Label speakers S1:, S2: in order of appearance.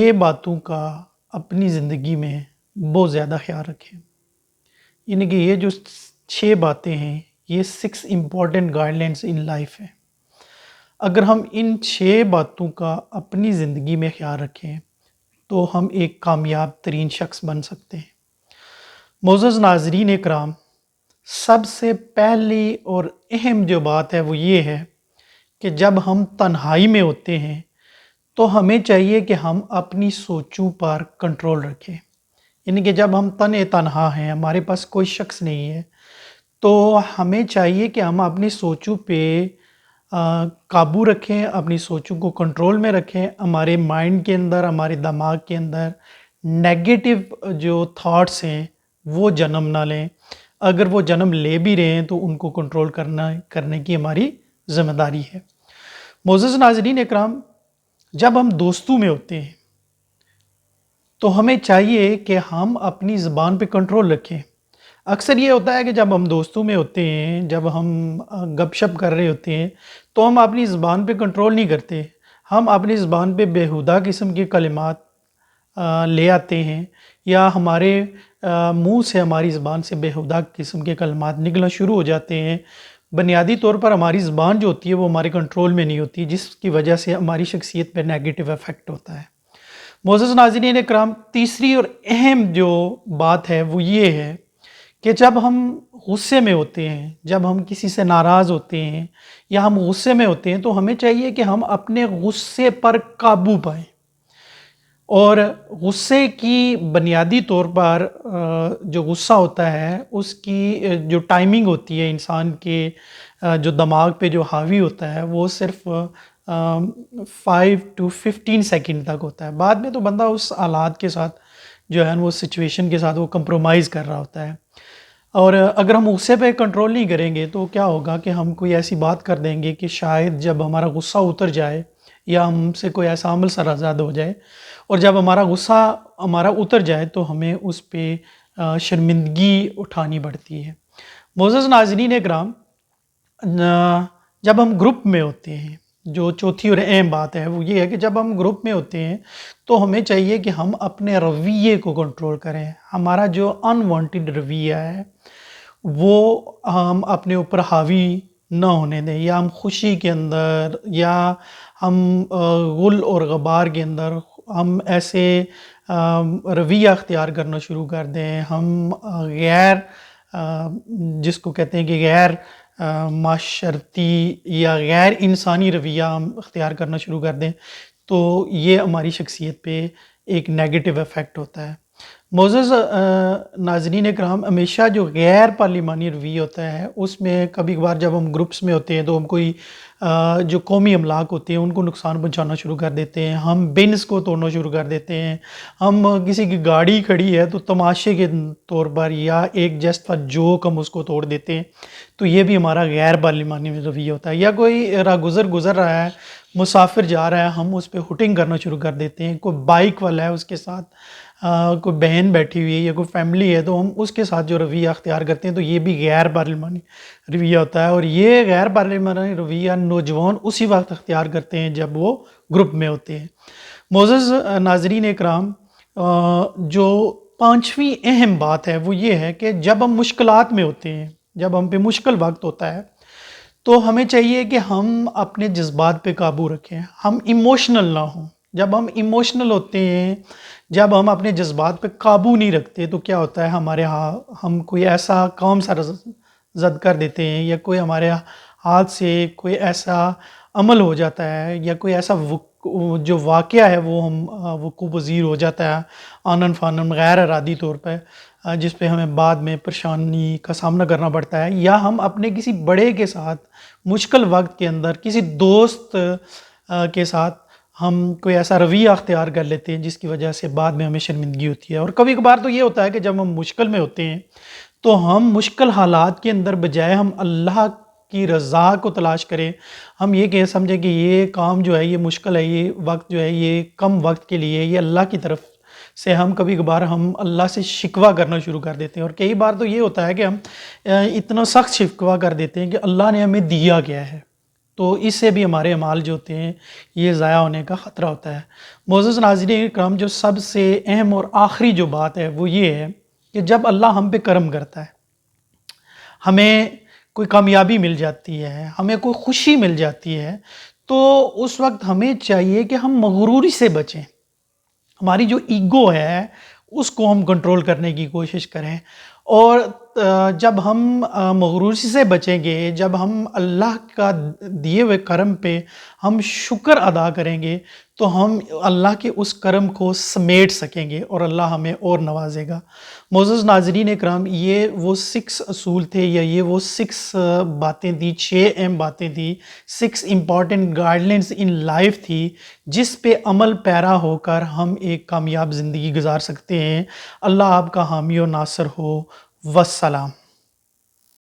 S1: یہ باتوں کا اپنی زندگی میں بہت زیادہ خیال رکھیں، یعنی کہ یہ جو 6 باتیں ہیں یہ 6 important guide lines in life ہیں۔ اگر ہم ان 6 باتوں کا اپنی زندگی میں خیال رکھیں تو ہم ایک کامیاب ترین شخص بن سکتے ہیں۔ معزز ناظرین اکرام، سب سے پہلی اور اہم جو بات ہے وہ یہ ہے کہ جب ہم تنہائی میں ہوتے ہیں تو ہمیں چاہیے کہ ہم اپنی سوچوں پر کنٹرول رکھیں، یعنی کہ جب ہم تنہا ہیں، ہمارے پاس کوئی شخص نہیں ہے، تو ہمیں چاہیے کہ ہم اپنی سوچوں پہ قابو رکھیں، اپنی سوچوں کو کنٹرول میں رکھیں، ہمارے مائنڈ کے اندر، ہمارے دماغ کے اندر نیگیٹو جو تھاٹس ہیں وہ جنم نہ لیں۔ اگر وہ جنم لے بھی رہے ہیں تو ان کو کنٹرول کرنے کی ہماری ذمہ داری ہے۔ معزز ناظرین اکرام، جب ہم دوستوں میں ہوتے ہیں تو ہمیں چاہیے کہ ہم اپنی زبان پہ کنٹرول رکھیں۔ اکثر یہ ہوتا ہے کہ جب ہم دوستوں میں ہوتے ہیں، جب ہم گپ شپ کر رہے ہوتے ہیں تو ہم اپنی زبان پہ کنٹرول نہیں کرتے، ہم اپنی زبان پہ بیہودہ قسم کے کلمات لے آتے ہیں، یا ہمارے منہ سے، ہماری زبان سے بیہودہ قسم کے کلمات نکلنا شروع ہو جاتے ہیں۔ بنیادی طور پر ہماری زبان جو ہوتی ہے وہ ہمارے کنٹرول میں نہیں ہوتی، جس کی وجہ سے ہماری شخصیت پہ نیگیٹو ایفیکٹ ہوتا ہے۔ معزز ناظرین اکرام، تیسری اور اہم جو بات ہے وہ یہ ہے کہ جب ہم غصے میں ہوتے ہیں، جب ہم کسی سے ناراض ہوتے ہیں یا ہم غصے میں ہوتے ہیں تو ہمیں چاہیے کہ ہم اپنے غصے پر قابو پائیں، اور غصے کی بنیادی طور پر جو غصہ ہوتا ہے اس کی جو ٹائمنگ ہوتی ہے انسان کے جو دماغ پہ جو حاوی ہوتا ہے وہ صرف 5 to 15 سیکنڈ تک ہوتا ہے، بعد میں تو بندہ اس حالات کے ساتھ جو ہے وہ سچویشن کے ساتھ وہ کمپرومائز کر رہا ہوتا ہے۔ اور اگر ہم غصے پہ کنٹرول نہیں کریں گے تو کیا ہوگا کہ ہم کوئی ایسی بات کر دیں گے کہ شاید جب ہمارا غصہ اتر جائے یا ہم سے کوئی ایسا عمل سرزاد ہو جائے، اور جب ہمارا غصہ اتر جائے تو ہمیں اس پہ شرمندگی اٹھانی پڑتی ہے۔ معزز ناظرین اکرام، جب ہم گروپ میں ہوتے ہیں، جو چوتھی اور اہم بات ہے وہ یہ ہے کہ جب ہم گروپ میں ہوتے ہیں تو ہمیں چاہیے کہ ہم اپنے رویے کو کنٹرول کریں۔ ہمارا جو انوانٹیڈ رویہ ہے وہ ہم اپنے اوپر حاوی نہ ہونے دیں، یا ہم خوشی کے اندر یا ہم غل اور غبار کے اندر ہم ایسے رویہ اختیار کرنا شروع کر دیں، ہم غیر جس کو کہتے ہیں کہ غیر معاشرتی یا غیر انسانی رویہ ہم اختیار کرنا شروع کر دیں تو یہ ہماری شخصیت پہ ایک نیگیٹو ایفیکٹ ہوتا ہے۔ معزز ناظرین اکرام، ہمیشہ جو غیر پارلیمانی رویہ ہوتا ہے اس میں کبھی کبھار جب ہم گروپس میں ہوتے ہیں تو ہم کوئی جو قومی املاک ہوتے ہیں ان کو نقصان پہنچانا شروع کر دیتے ہیں، ہم بنز کو توڑنا شروع کر دیتے ہیں، ہم کسی کی گاڑی کھڑی ہے تو تماشے کے طور پر یا ایک جسٹ فار جوک ہم اس کو توڑ دیتے ہیں، تو یہ بھی ہمارا غیر پارلیمانی رویہ ہوتا ہے۔ یا کوئی راہ گزر رہا ہے، مسافر جا رہا ہے، ہم اس پہ ہوٹنگ کرنا شروع کر دیتے ہیں، کوئی بائک والا ہے اس کے ساتھ کوئی بہن بیٹھی ہوئی ہے یا کوئی فیملی ہے تو ہم اس کے ساتھ جو رویہ اختیار کرتے ہیں تو یہ بھی غیر پارلیمانی رویہ ہوتا ہے۔ اور یہ غیر پارلیمانی رویہ نوجوان اسی وقت اختیار کرتے ہیں جب وہ گروپ میں ہوتے ہیں۔ معزز ناظرین اکرام، جو 5ویں اہم بات ہے وہ یہ ہے کہ جب ہم مشکلات میں ہوتے ہیں، جب ہم پہ مشکل وقت ہوتا ہے تو ہمیں چاہیے کہ ہم اپنے جذبات پہ قابو رکھیں، ہم ایموشنل نہ ہوں۔ جب ہم ایموشنل ہوتے ہیں، جب ہم اپنے جذبات پہ قابو نہیں رکھتے تو کیا ہوتا ہے، ہم کوئی ایسا کام سرزد کر دیتے ہیں، یا کوئی ہمارے ہاتھ سے کوئی ایسا عمل ہو جاتا ہے، یا کوئی ایسا جو واقعہ ہے وہ ہم وقوع پذیر ہو جاتا ہے آنن فانن غیر ارادی طور پہ، جس پہ ہمیں بعد میں پریشانی کا سامنا کرنا پڑتا ہے، یا ہم اپنے کسی بڑے کے ساتھ مشکل وقت کے اندر کسی دوست کے ساتھ ہم کوئی ایسا رویہ اختیار کر لیتے ہیں جس کی وجہ سے بعد میں ہمیں شرمندگی ہوتی ہے۔ اور کبھی کبھار تو یہ ہوتا ہے کہ جب ہم مشکل میں ہوتے ہیں تو ہم مشکل حالات کے اندر بجائے ہم اللہ کی رضا کو تلاش کریں، ہم یہ سمجھیں کہ یہ کام جو ہے یہ مشکل ہے، یہ وقت جو ہے یہ کم وقت کے لیے، یہ اللہ کی طرف سے ہم کبھی کبھار ہم اللہ سے شکوہ کرنا شروع کر دیتے ہیں۔ اور کئی بار تو یہ ہوتا ہے کہ ہم اتنا سخت شکوہ کر دیتے ہیں کہ اللہ نے ہمیں دیا کیا ہے تو اس سے بھی ہمارے اعمال جو ہوتے ہیں یہ ضائع ہونے کا خطرہ ہوتا ہے۔ معزز ناظرین کرام، جو سب سے اہم اور آخری جو بات ہے وہ یہ ہے کہ جب اللہ ہم پہ کرم کرتا ہے، ہمیں کوئی کامیابی مل جاتی ہے، ہمیں کوئی خوشی مل جاتی ہے، تو اس وقت ہمیں چاہیے کہ ہم مغروری سے بچیں، ہماری جو ایگو ہے اس کو ہم کنٹرول کرنے کی کوشش کریں، اور جب ہم مغروری سے بچیں گے، جب ہم اللہ کا دیے ہوئے کرم پہ ہم شکر ادا کریں گے، تو ہم اللہ کے اس کرم کو سمیٹ سکیں گے اور اللہ ہمیں اور نوازے گا۔ معزز ناظرین اکرام، یہ وہ 6 اصول تھے، یا یہ وہ 6 باتیں تھیں، 6 اہم باتیں تھیں، 6 important guide lines in life تھی، جس پہ عمل پیرا ہو کر ہم ایک کامیاب زندگی گزار سکتے ہیں۔ اللہ آپ کا حامی و ناصر ہو۔ والسلام۔